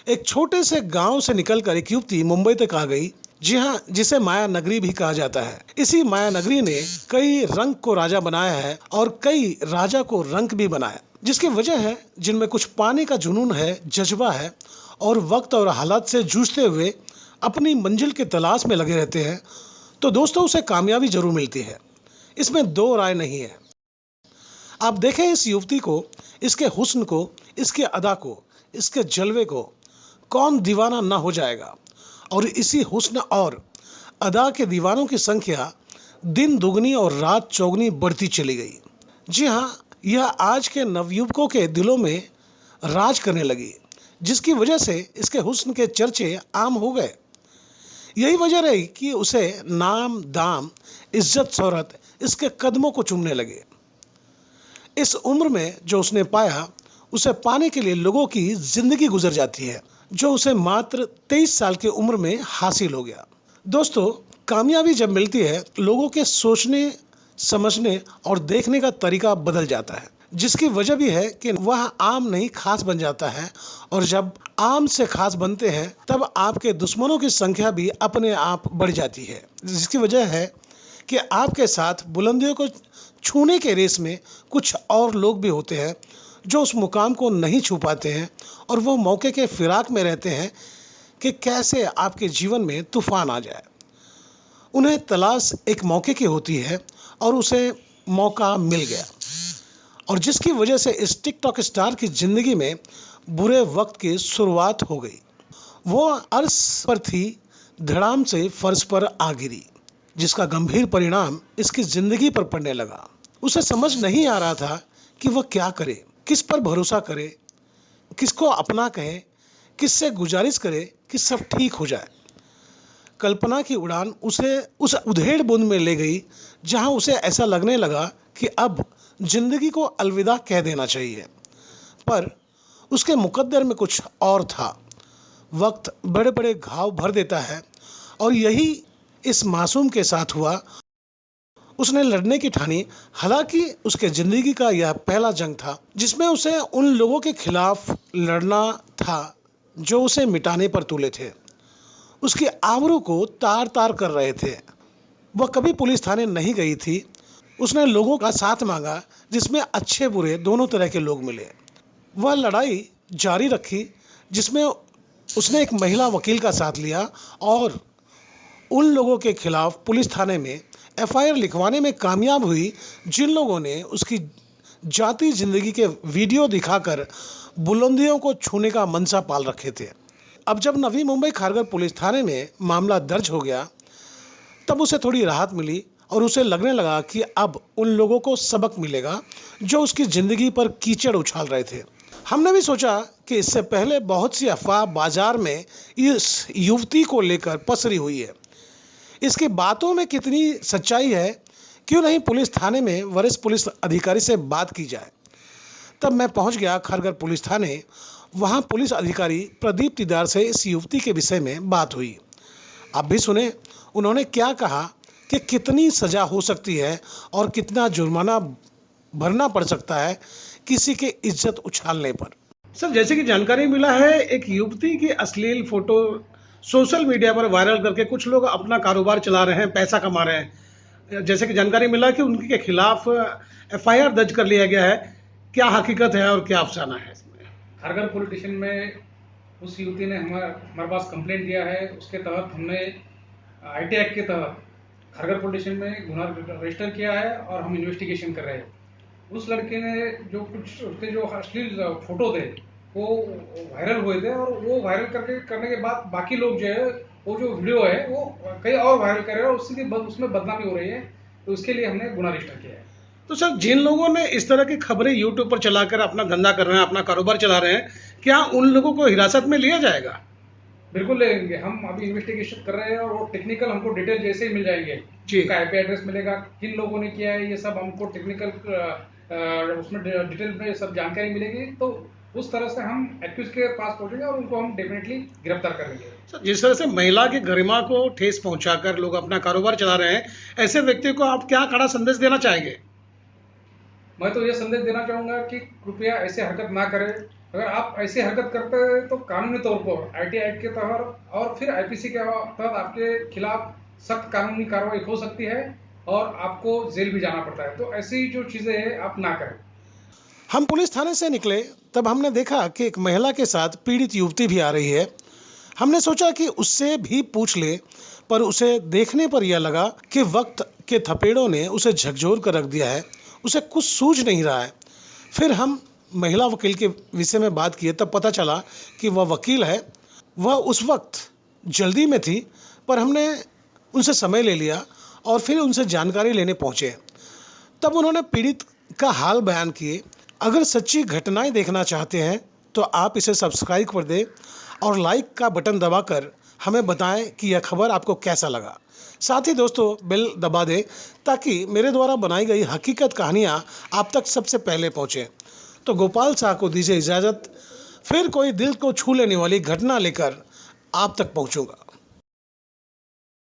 एक छोटे से गांव से निकलकर एक युवती मुंबई तक आ गई। जी हाँ, जिसे माया नगरी भी कहा जाता है। इसी माया नगरी ने कई रंग को राजा बनाया है और कई राजा को रंक भी बनाया, जिसकी वजह है जिनमें कुछ पाने का जुनून है, जज्बा है और वक्त और हालात से जूझते हुए अपनी मंजिल की तलाश में लगे रहते हैं। तो दोस्तों, उसे कामयाबी जरूर मिलती है, इसमें दो राय नहीं है। आप देखें इस युवती को, इसके हुस्न को, इसके अदा को, इसके जलवे को, कौन दीवाना ना हो जाएगा। और इसी हुस्न और अदा के दीवानों की संख्या दिन दुगनी और रात चौगनी बढ़ती चली गई। जी हाँ, यह आज के नवयुवकों के दिलों में राज करने लगी, जिसकी वजह से इसके हुस्न के चर्चे आम हो गए। यही वजह रही कि उसे नाम दाम, इज्जत शोहरत इसके कदमों को चूमने लगे। इस उम्र में जो उसने पाया, उसे पाने के लिए लोगों की जिंदगी गुजर जाती है, जो उसे मात्र 23 साल की उम्र में हासिल हो गया। दोस्तों, कामयाबी जब मिलती है, लोगों के सोचने, समझने और देखने का तरीका बदल जाता है, जिसकी वजह भी है कि वह आम नहीं खास बन जाता है। और जब आम से खास बनते हैं, तब आपके दुश्मनों की संख्या भी अपने आप बढ़ जाती है, जिसकी वजह है कि आपके साथ बुलंदियों को छूने के रेस में कुछ और लोग भी होते हैं, जो उस मुकाम को नहीं छू पाते हैं और वो मौके के फिराक में रहते हैं कि कैसे आपके जीवन में तूफान आ जाए। उन्हें तलाश एक मौके की होती है और उसे मौका मिल गया, और जिसकी वजह से इस टिकटॉक स्टार की जिंदगी में बुरे वक्त की शुरुआत हो गई। वो अर्श पर थी, धड़ाम से फर्श पर आ गिरी, जिसका गंभीर परिणाम इसकी जिंदगी पर पड़ने लगा। उसे समझ नहीं आ रहा था कि वह क्या करे, किस पर भरोसा करे, किसको अपना कहे, किससे गुजारिश करे कि सब ठीक हो जाए। कल्पना की उड़ान उसे उस उधेड़ बुन में ले गई, जहां उसे ऐसा लगने लगा कि अब जिंदगी को अलविदा कह देना चाहिए। पर उसके मुकद्दर में कुछ और था। वक्त बड़े बड़े घाव भर देता है, और यही इस मासूम के साथ हुआ। उसने लड़ने की ठानी। हालांकि उसके जिंदगी का यह पहला जंग था, जिसमें उसे उन लोगों के खिलाफ लड़ना था जो उसे मिटाने पर तुले थे, उसकी आबरू को तार तार कर रहे थे। वह कभी पुलिस थाने नहीं गई थी। उसने लोगों का साथ मांगा, जिसमें अच्छे बुरे दोनों तरह के लोग मिले। वह लड़ाई जारी रखी, जिसमें उसने एक महिला वकील का साथ लिया और उन लोगों के खिलाफ पुलिस थाने में एफआईआर लिखवाने में कामयाब हुई, जिन लोगों ने उसकी जाती जिंदगी के वीडियो दिखाकर बुलंदियों को छूने का मनसा पाल रखे थे। अब जब नवी मुंबई खारघर पुलिस थाने में मामला दर्ज हो गया, तब उसे थोड़ी राहत मिली और उसे लगने लगा कि अब उन लोगों को सबक मिलेगा जो उसकी जिंदगी पर कीचड़ उछाल रहे थे। हमने भी सोचा कि इससे पहले बहुत सी अफवाह बाजार में इस युवती को लेकर पसरी हुई है। इसकी बातों में कितनी सच्चाई है, क्यों नहीं पुलिस थाने में वरिष्ठ पुलिस अधिकारी से बात की जाए। तब मैं पहुंच गया खारघर पुलिस थाने। वहां पुलिस अधिकारी प्रदीप तिदार से इस युवती के विषय में बात हुई। आप भी सुने उन्होंने क्या कहा कि कितनी सजा हो सकती है और कितना जुर्माना भरना पड़ सकता है किसी की इज्जत उछालने पर। सर, जैसे कि जानकारी मिला है, एक युवती की अश्लील फोटो सोशल मीडिया पर वायरल करके कुछ लोग अपना कारोबार चला रहे हैं, पैसा कमा रहे हैं। जैसे कि जानकारी मिला कि उनके खिलाफ एफआईआर दर्ज कर लिया गया है। क्या हकीकत है और क्या अफसाना है इसमें? खारघर पुलिस स्टेशन में उस युवती ने हमारे पास कंप्लेंट दिया है। उसके तहत हमने आईटी एक्ट के तहत खारघर पुलिस स्टेशन में गुनाह रजिस्टर किया है और हम इन्वेस्टिगेशन कर रहे हैं। उस लड़के ने जो कुछ उसके जो अश्लील फोटो थे वो वायरल हुए थे, और वो वायरल करने के बाद बाकी लोग जो है वो जो वीडियो है वो कई और वायरल कर रहे हैं और उसमें बदनामी हो रही है। तो उसके लिए हमने गुनाह रजिस्टर किया है। तो सर, जिन लोगों ने इस तरह की खबरें यूट्यूब पर चलाकर अपना धंधा कर रहे हैं, अपना कारोबार चला रहे हैं, क्या उन लोगों को हिरासत में लिया जाएगा? बिल्कुल ले लेंगे। हम अभी इन्वेस्टिगेशन कर रहे हैं और वो टेक्निकल हमको डिटेल जैसे ही मिल जाएंगे, जी। उसका आईपी एड्रेस मिलेगा, किन लोगों ने किया है, ये सब हमको टेक्निकल उसमें डिटेल में सब जानकारी मिलेगी। तो उस तरह से हम एक्यूज के पास पहुंचेंगे और उनको हम डेफिनेटली गिरफ्तार कर लेंगे। सर, जिस तरह से महिला की गरिमा को ठेस पहुंचाकर लोग अपना कारोबार चला रहे हैं, ऐसे व्यक्ति को आप क्या कड़ा संदेश देना चाहेंगे? मैं तो ये संदेश देना चाहूंगा कि कृपया ऐसे हरकत ना करें। अगर आप ऐसी हरकत करते हैं तो कानूनी तौर पर आईटी एक्ट के तहत और फिर आईपीसी के तहत आपके खिलाफ सख्त कानूनी कार्रवाई हो सकती है और आपको जेल भी जाना पड़ता है। तो ऐसी जो चीजें हैं आप ना करें। हम पुलिस थाने से निकले तब हमने देखा कि एक महिला के साथ पीड़ित युवती भी आ रही है। हमने सोचा कि उससे भी पूछ ले, पर उसे देखने पर यह लगा कि वक्त के थपेड़ों ने उसे झकझोर कर रख दिया है। उसे कुछ सूझ नहीं रहा है। फिर हम महिला वकील के विषय में बात किए तब पता चला कि वह वकील है। वह उस वक्त जल्दी में थी, पर हमने उनसे समय ले लिया और फिर उनसे जानकारी लेने पहुंचे। तब उन्होंने पीड़ित का हाल बयान किए। अगर सच्ची घटनाएं देखना चाहते हैं तो आप इसे सब्सक्राइब कर दें और लाइक का बटन दबाकर हमें बताएं कि यह खबर आपको कैसा लगा। साथ ही दोस्तों बेल दबा दें ताकि मेरे द्वारा बनाई गई हकीकत कहानियां आप तक सबसे पहले पहुंचे। तो गोपाल शाह को दीजिए इजाज़त। फिर कोई दिल को छू लेने वाली घटना लेकर आप तक पहुंचूंगा।